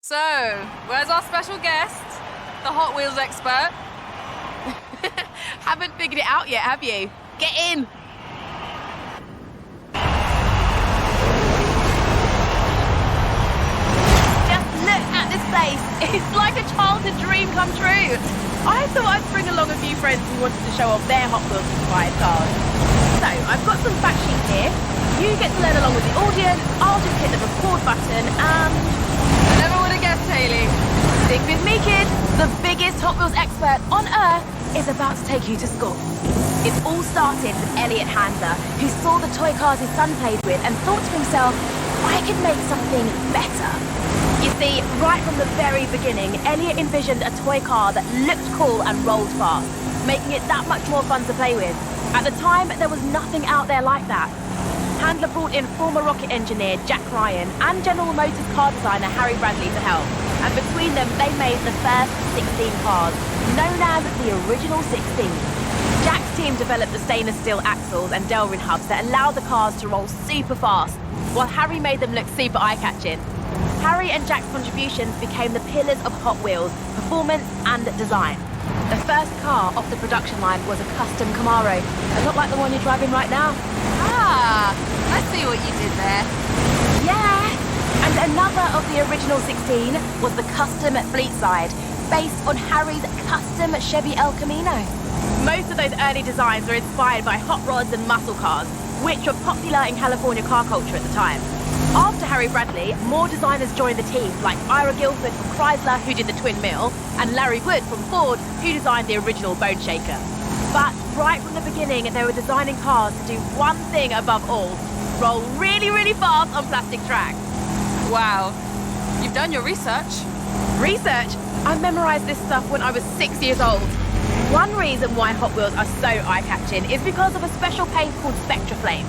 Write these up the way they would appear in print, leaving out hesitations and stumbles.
So, where's our special guest? The Hot Wheels expert? Haven't figured it out yet, have you? Get in! Just look at this place. It's like a childhood dream come true. I thought I'd bring along a few friends who wanted to show off their Hot Wheels inspired cars. So, I've got some fact sheets here. You get to learn along with the audience. I'll just hit the record button and... I never would have guessed, Hayley. Stick with me, kids. The biggest Hot Wheels expert on Earth is about to take you to school. It all started with Elliot Handler, who saw the toy cars his son played with and thought to himself, I could make something better. You see, right from the very beginning, Elliot envisioned a toy car that looked cool and rolled fast, making it that much more fun to play with. At the time, there was nothing out there like that. Handler brought in former rocket engineer Jack Ryan and General Motors car designer Harry Bradley to help. And between them, they made the first 16 cars, known as the original 16. Jack's team developed the stainless steel axles and Delrin hubs that allowed the cars to roll super fast, while Harry made them look super eye-catching. Harry and Jack's contributions became the pillars of Hot Wheels, performance and design. The first car off the production line was a custom Camaro, a lot like the one you're driving right now. Ah, I see what you did there. Yeah! And another of the original 16 was the custom Fleetside, based on Harry's custom Chevy El Camino. Most of those early designs were inspired by hot rods and muscle cars, which were popular in California car culture at the time. After Harry Bradley, more designers joined the team, like Ira Guilford from Chrysler, who did the Twin Mill, and Larry Wood from Ford, who designed the original Bone Shaker. But right from the beginning, they were designing cars to do one thing above all: roll really, really fast on plastic tracks. Wow, you've done your research. Research? I memorized this stuff when I was 6 years old. One reason why Hot Wheels are so eye-catching is because of a special paint called Spectra Flame.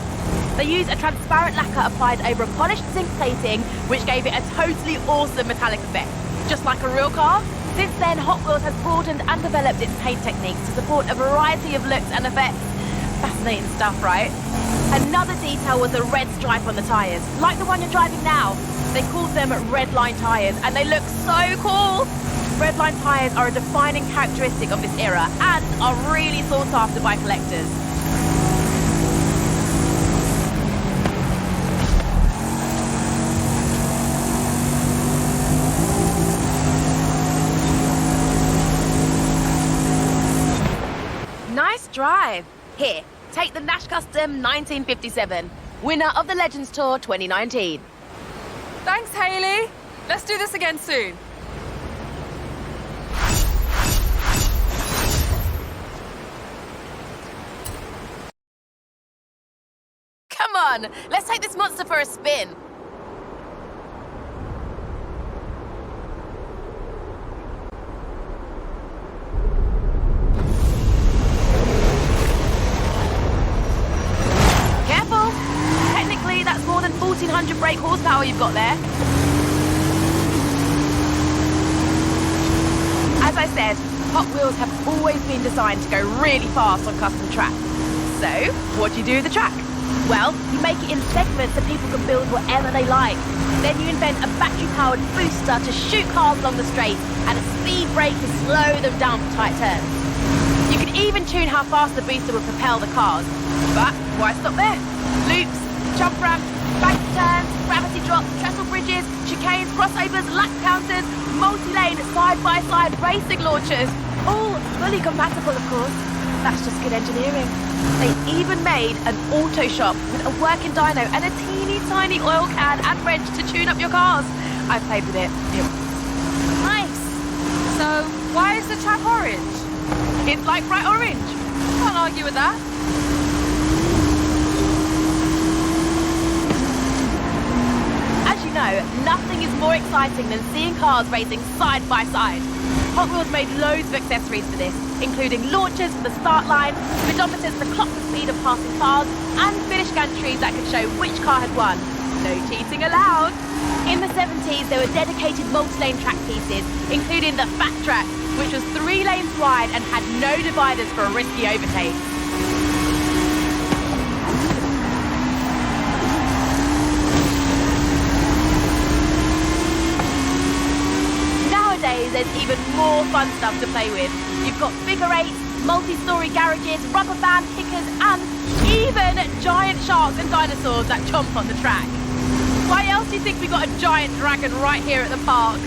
They use a transparent lacquer applied over a polished zinc plating, which gave it a totally awesome metallic effect. Just like a real car, since then Hot Wheels has broadened and developed its paint techniques to support a variety of looks and effects. Fascinating stuff, right? Another detail was the red stripe on the tyres, like the one you're driving now. They called them red line tyres, and they look so cool! Red line tyres are a defining characteristic of this era and are really sought after by collectors. Nice drive. Here, take the Nash Custom 1957, winner of the Legends Tour 2019. Thanks, Hayley. Let's do this again soon. Come on, let's take this monster for a spin. Careful! Technically, that's more than 1,400 brake horsepower you've got there. As I said, Hot Wheels have always been designed to go really fast on custom tracks. So, what do you do with the track? Well, you make it in segments so people can build whatever they like. Then you invent a battery-powered booster to shoot cars along the straight and a speed brake to slow them down for tight turns. You can even tune how fast the booster will propel the cars. But why stop there? Loops, jump ramps, bank turns, gravity drops, trestle bridges, chicanes, crossovers, lap counters, multi-lane, side-by-side racing launchers. All fully compatible, of course. That's just good engineering. They even made an auto shop with a working dyno and a teeny tiny oil can and wrench to tune up your cars. I played with it. Nice. So, why is the track orange? It's like bright orange. Can't argue with that. As you know, nothing is more exciting than seeing cars racing side by side. Hot Wheels made loads of accessories for this, including launchers for the start line, speedometers to clock the speed of passing cars, and finish gantries that could show which car had won. No cheating allowed. In the 70s, there were dedicated multi-lane track pieces, including the Fat Track, which was 3 lanes wide and had no dividers for a risky overtake. means there's even more fun stuff to play with. You've got figure eights, multi-story garages, rubber band kickers, and even giant sharks and dinosaurs that chomp on the track. Why else do you think we got a giant dragon right here at the park?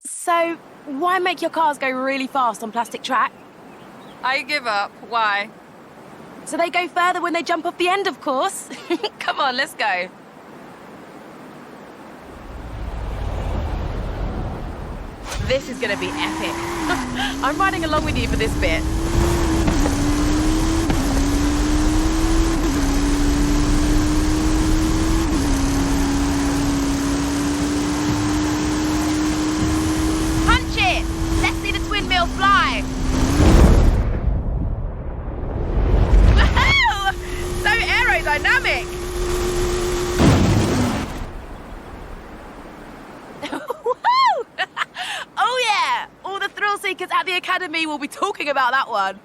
So, why make your cars go really fast on plastic track? I give up. Why? So they go further when they jump off the end, of course. Come on, let's go. This is gonna be epic. I'm riding along with you for this bit. Punch it! Let's see the twin mill fly. Wow! So aerodynamic. Oh yeah! All the thrill seekers at the Academy will be talking about that one.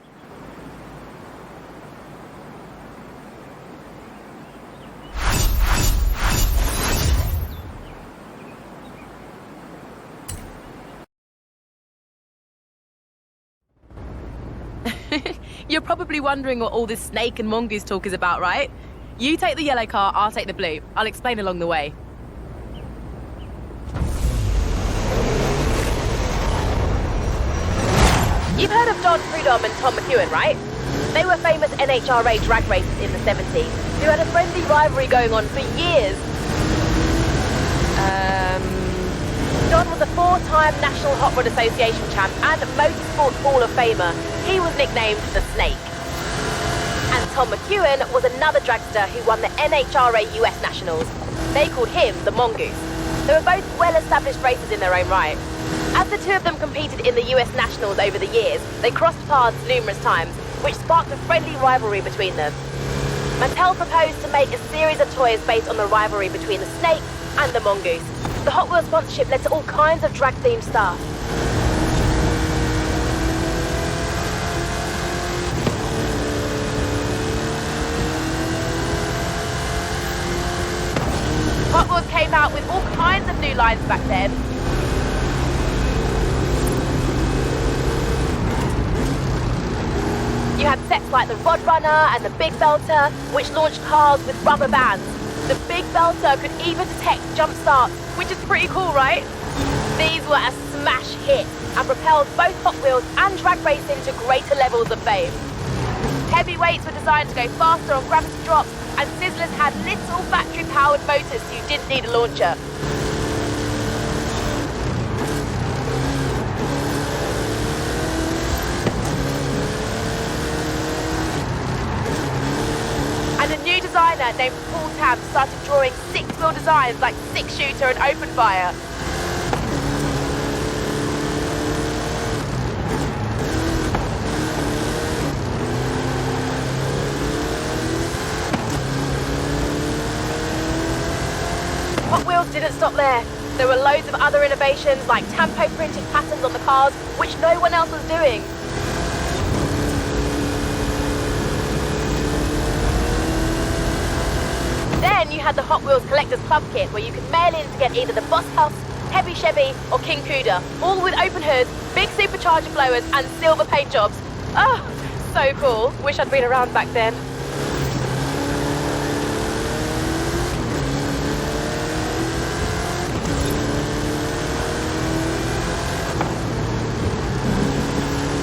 You're probably wondering what all this Snake and Mongoose talk is about, right? You take the yellow car, I'll take the blue. I'll explain along the way. You've heard of Don Prudhomme and Tom McEwen, right? They were famous NHRA drag racers in the 70s who had a friendly rivalry going on for years. Don was a four-time National Hot Rod Association champ and Motorsports Hall of Famer. He was nicknamed the Snake. And Tom McEwen was another dragster who won the NHRA US Nationals. They called him the Mongoose. They were both well-established racers in their own right. As the two of them competed in the US Nationals over the years, they crossed paths numerous times, which sparked a friendly rivalry between them. Mattel proposed to make a series of toys based on the rivalry between the Snake and the Mongoose. The Hot Wheels sponsorship led to all kinds of drag-themed stuff. Hot Wheels came out with all kinds of new lines back then. You had sets like the Rod Runner and the Big Belter, which launched cars with rubber bands. The Big Belter could even detect jump starts, which is pretty cool, right? These were a smash hit and propelled both Hot Wheels and drag racing to greater levels of fame. Heavyweights were designed to go faster on gravity drops, and Sizzlers had little battery-powered motors so you didn't need a launcher. And a new designer named Paul Tam started drawing six-wheel designs like six-shooter and open fire. Hot Wheels didn't stop there. There were loads of other innovations like tampo-printed patterns on the cars, which no one else was doing. Then you had the Hot Wheels Collector's Club Kit, where you could mail in to get either the Boss House, Heavy Chevy, or King Cuda, all with open hoods, big supercharger blowers, and silver paint jobs. Oh, so cool. Wish I'd been around back then.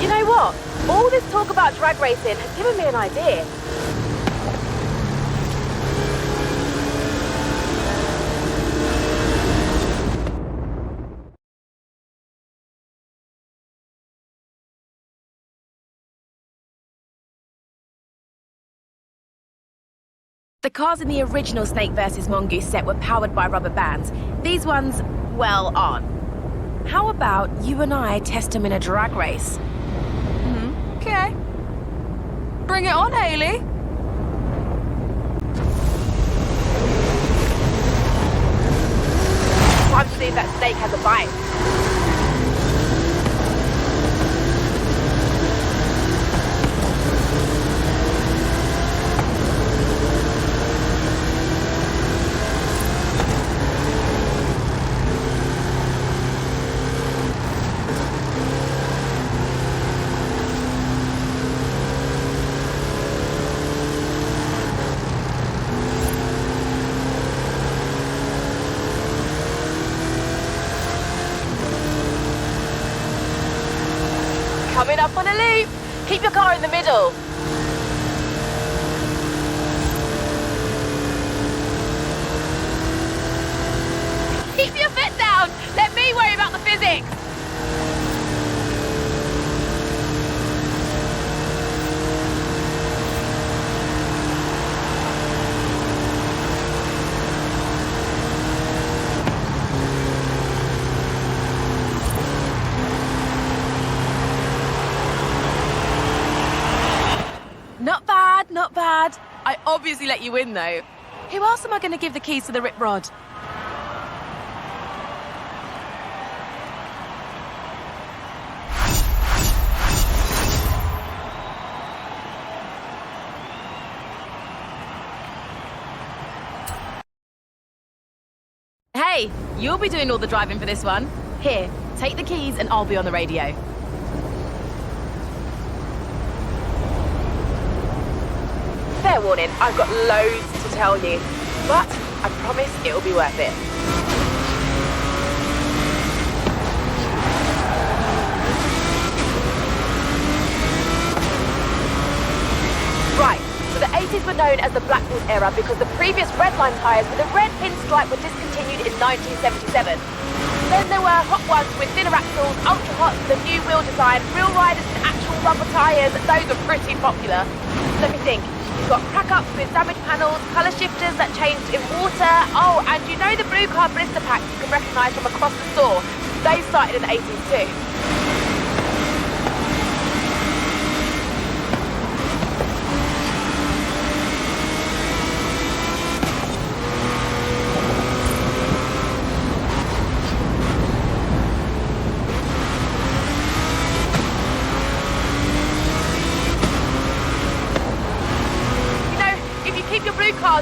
You know what? All this talk about drag racing has given me an idea. The cars in the original Snake vs. Mongoose set were powered by rubber bands. These ones, well, aren't. How about you and I test them in a drag race? Okay. Bring it on, Hayley. Coming up on a loop. Keep your car in the middle. Keep your foot down. Let me worry about the physics. Not bad, not bad. I obviously let you win, though. Who else am I going to give the keys to the rip rod? Hey, you'll be doing all the driving for this one. Here, take the keys and I'll be on the radio. Fair warning, I've got loads to tell you, but I promise it'll be worth it. Right, so the 80s were known as the Black Horse era because the previous redline tyres with a red pinstripe were discontinued in 1977. Then there were hot ones with thinner axles, ultra hot with a new wheel design, real riders and actual rubber tyres. Those are pretty popular. Let me think. You've got crack-ups with damaged panels, colour shifters that changed in water. Oh, and you know the blue car blister packs you can recognise from across the store? They started in the 80s too.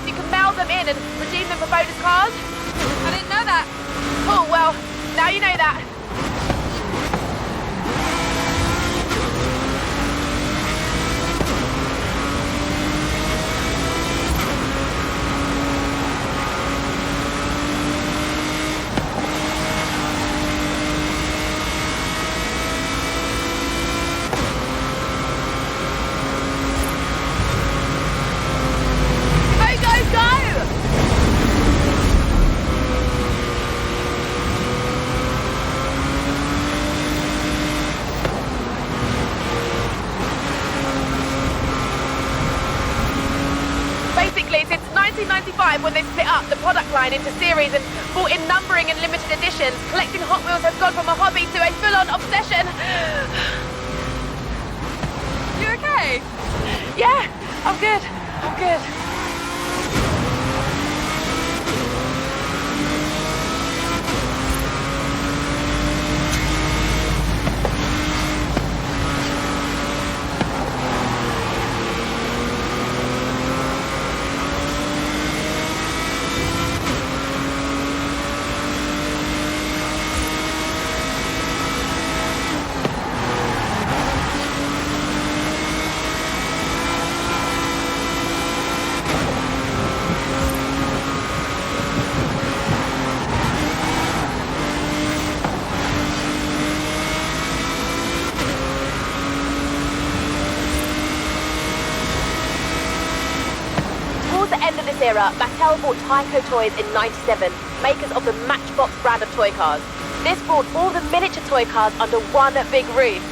You can mail them in and redeem them for bonus cars. I didn't know that. Oh, well, now you know that. When they split up the product line into series and brought in numbering and limited editions, collecting Hot Wheels has gone from a hobby to a full-on obsession. You okay? Yeah, I'm good. I'm good. Era, Mattel bought Tyco Toys in '97, makers of the Matchbox brand of toy cars. This brought all the miniature toy cars under one big roof.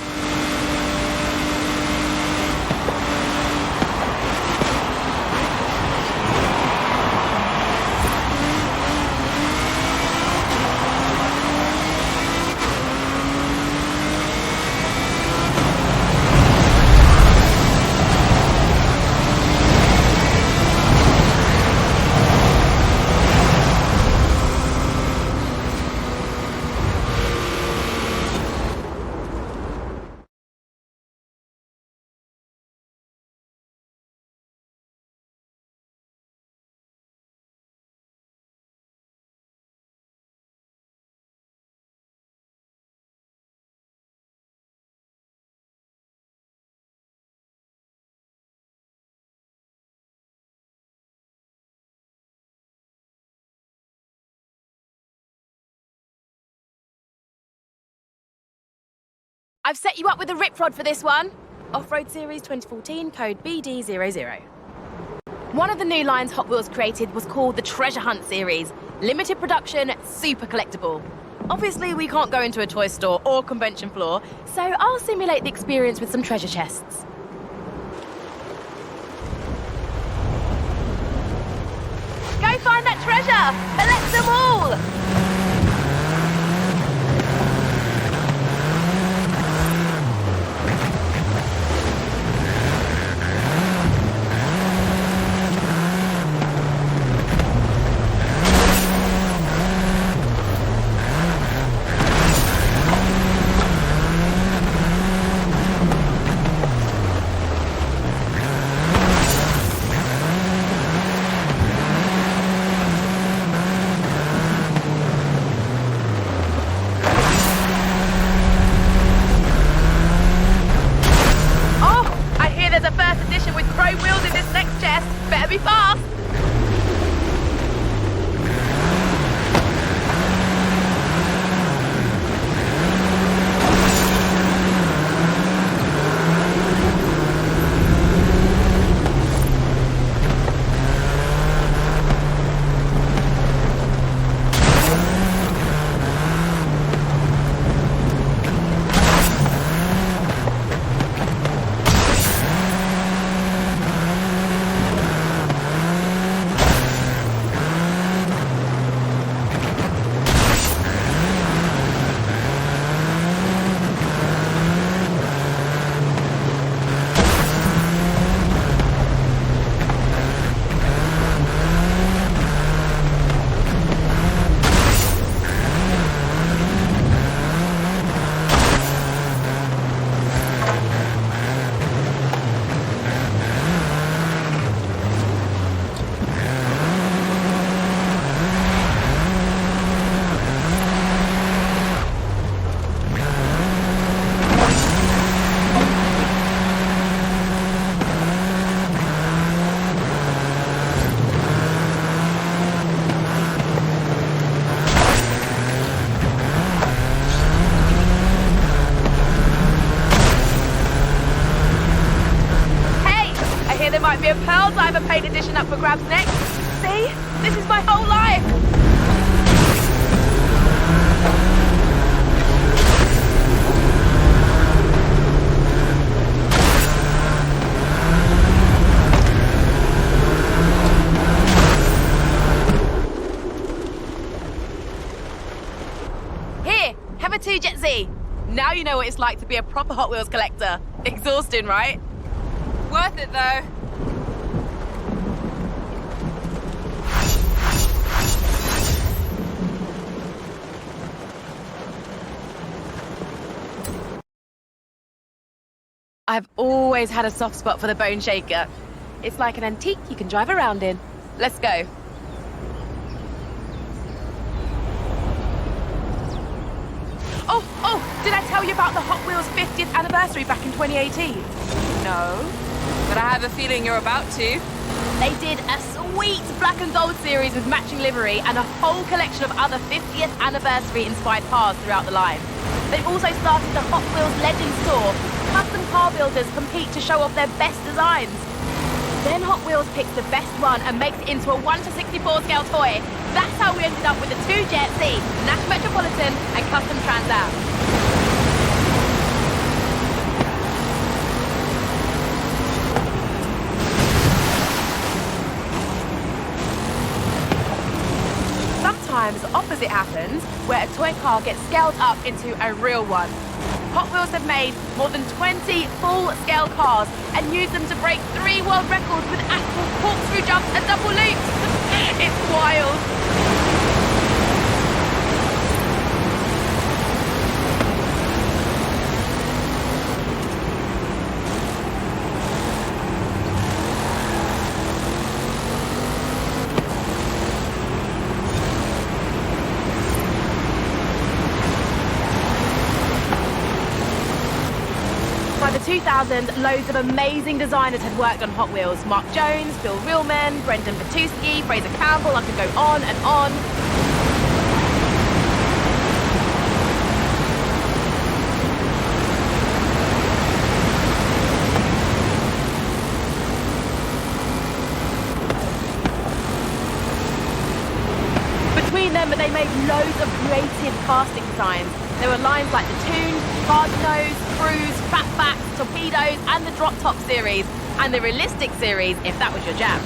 I've set you up with a rip rod for this one. Off-Road Series 2014, code BD00. One of the new lines Hot Wheels created was called the Treasure Hunt Series. Limited production, super collectible. Obviously, we can't go into a toy store or convention floor, so I'll simulate the experience with some treasure chests. Go find that treasure! Collect them all! Might be a Pearl Diver paid edition up for grabs next. See? This is my whole life! Here, have a 2 Jet Z. Now you know what it's like to be a proper Hot Wheels collector. Exhausting, right? Worth it, though. I've always had a soft spot for the Bone Shaker. It's like an antique you can drive around in. Let's go. Oh, did I tell you about the Hot Wheels 50th anniversary back in 2018? No, but I have a feeling you're about to. They did a sweet black and gold series with matching livery and a whole collection of other 50th anniversary inspired cars throughout the line. They've also started the Hot Wheels Legend store. Custom car builders compete to show off their best designs. Then Hot Wheels picks the best one and makes it into a 1/64 scale toy. That's how we ended up with the 2 Jet Z, Nash Metropolitan and Custom Trans Am. Sometimes the opposite happens, where a toy car gets scaled up into a real one. Hot Wheels have made more than 20 full-scale cars and used them to break 3 world records with actual corkscrew jumps and double loops. It's wild. By the 2000s, loads of amazing designers had worked on Hot Wheels. Mark Jones, Bill Reelman, Brendan Vatuski, Fraser Campbell, I could go on and on. remember they made loads of creative casting designs. There were lines like the Toon, Nose, Cruise, Fatbacks, Torpedoes, and the Drop Top series, and the Realistic series, if that was your jam.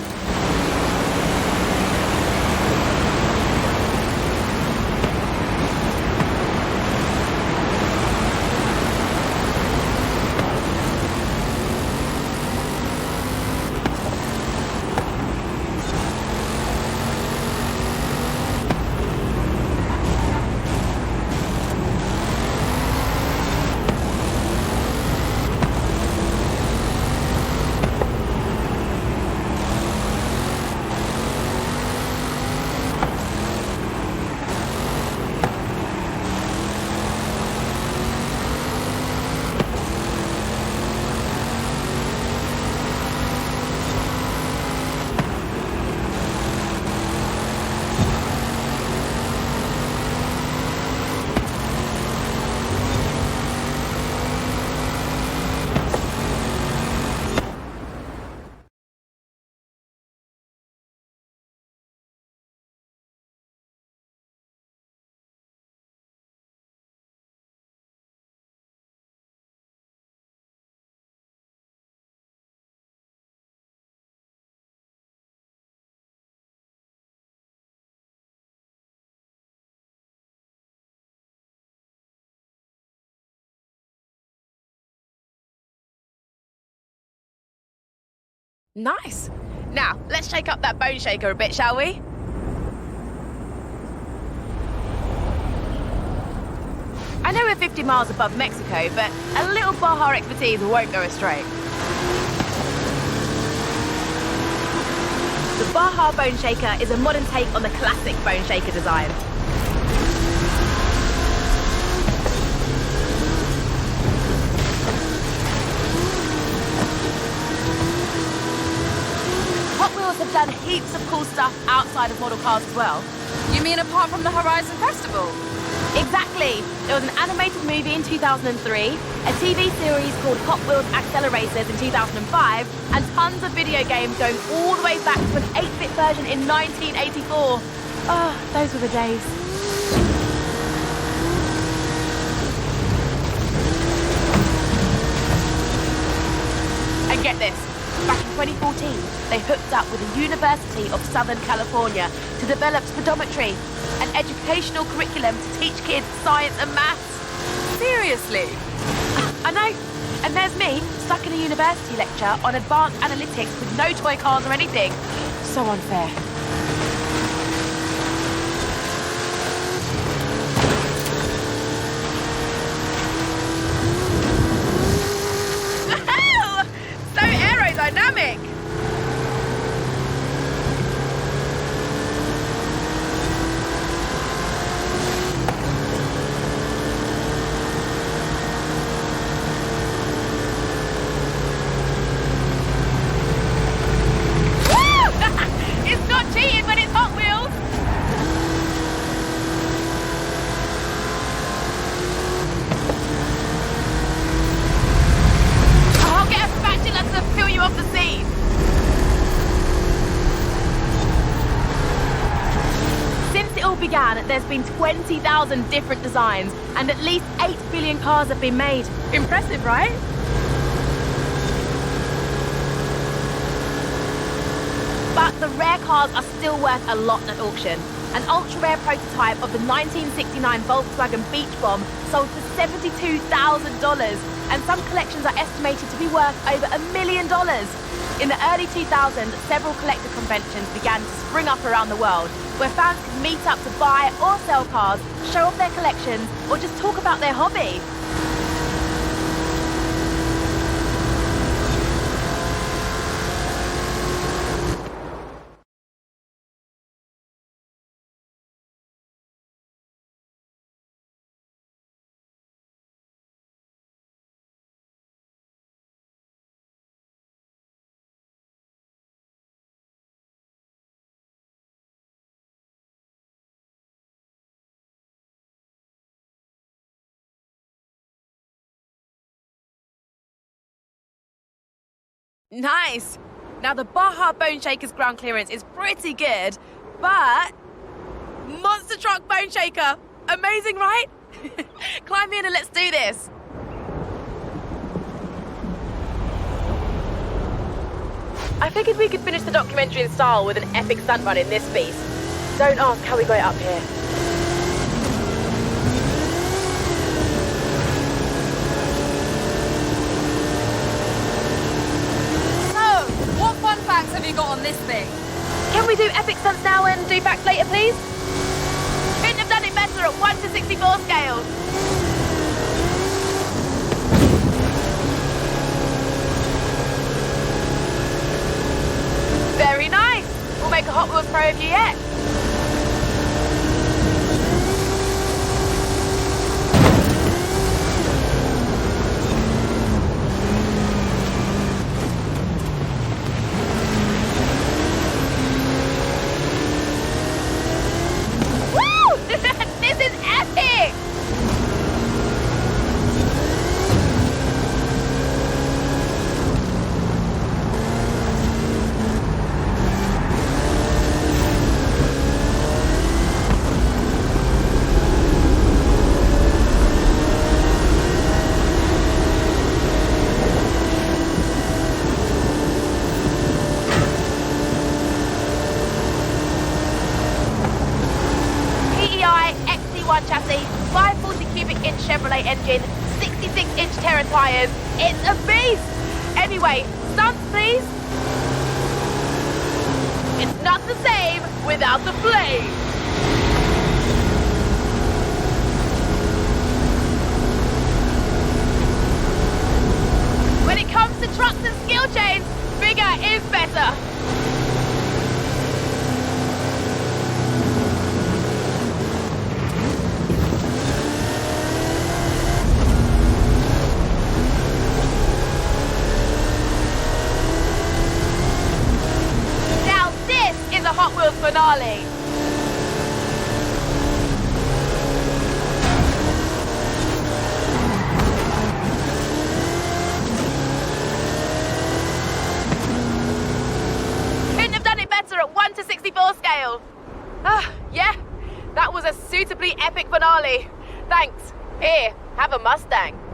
Nice. Now, let's shake up that bone shaker a bit, shall we? I know we're 50 miles above Mexico, but a little Baja expertise won't go astray. The Baja Bone Shaker is a modern take on the classic Bone Shaker design. Hot Wheels have done heaps of cool stuff outside of model cars as well. You mean apart from the Horizon Festival? Exactly. There was an animated movie in 2003, a TV series called Hot Wheels Accelerators in 2005, and tons of video games going all the way back to an 8-bit version in 1984. Oh, those were the days. And get this. Back in 2014, they hooked up with the University of Southern California to develop speedometry, an educational curriculum to teach kids science and maths. Seriously? I know. And there's me, stuck in a university lecture on advanced analytics with no toy cars or anything. So unfair. So aerodynamic! It's not cheating when it's Hot Wheels! I'll get a spatula to peel you off the seat. Since it all began, there's been 20,000 different designs, and at least 8 billion cars have been made. Impressive, right? But the rare cars are still worth a lot at auction. An ultra-rare prototype of the 1969 Volkswagen Beach Bomb sold for $72,000, and some collections are estimated to be worth over $1 million. In the early 2000s, several collector conventions began to spring up around the world, where fans could meet up to buy or sell cars, show off their collections, or just talk about their hobby. Nice! Now the Baja Bone Shaker's ground clearance is pretty good, but Monster truck bone shaker. Amazing, right? Climb in and let's do this. I figured we could finish the documentary in style with an epic stunt run in this beast. Don't ask how we got it up here. So, what fun facts have you got on this thing? Can we do epic stunts now and do facts later, please? Couldn't have done it better at 1 to 64 scale. Very nice. We'll make a Hot Wheels pro of you yet. This is epic! Chassis, 540 cubic inch Chevrolet engine, 66 inch Terra tyres. It's a beast! Anyway, stunts please! It's not the same without the flame! When it comes to trucks and skill chains, bigger is better! The Hot Wheels finale. Couldn't have done it better at 1 to 64 scale. Yeah, that was a suitably epic finale. Thanks. Here, have a Mustang.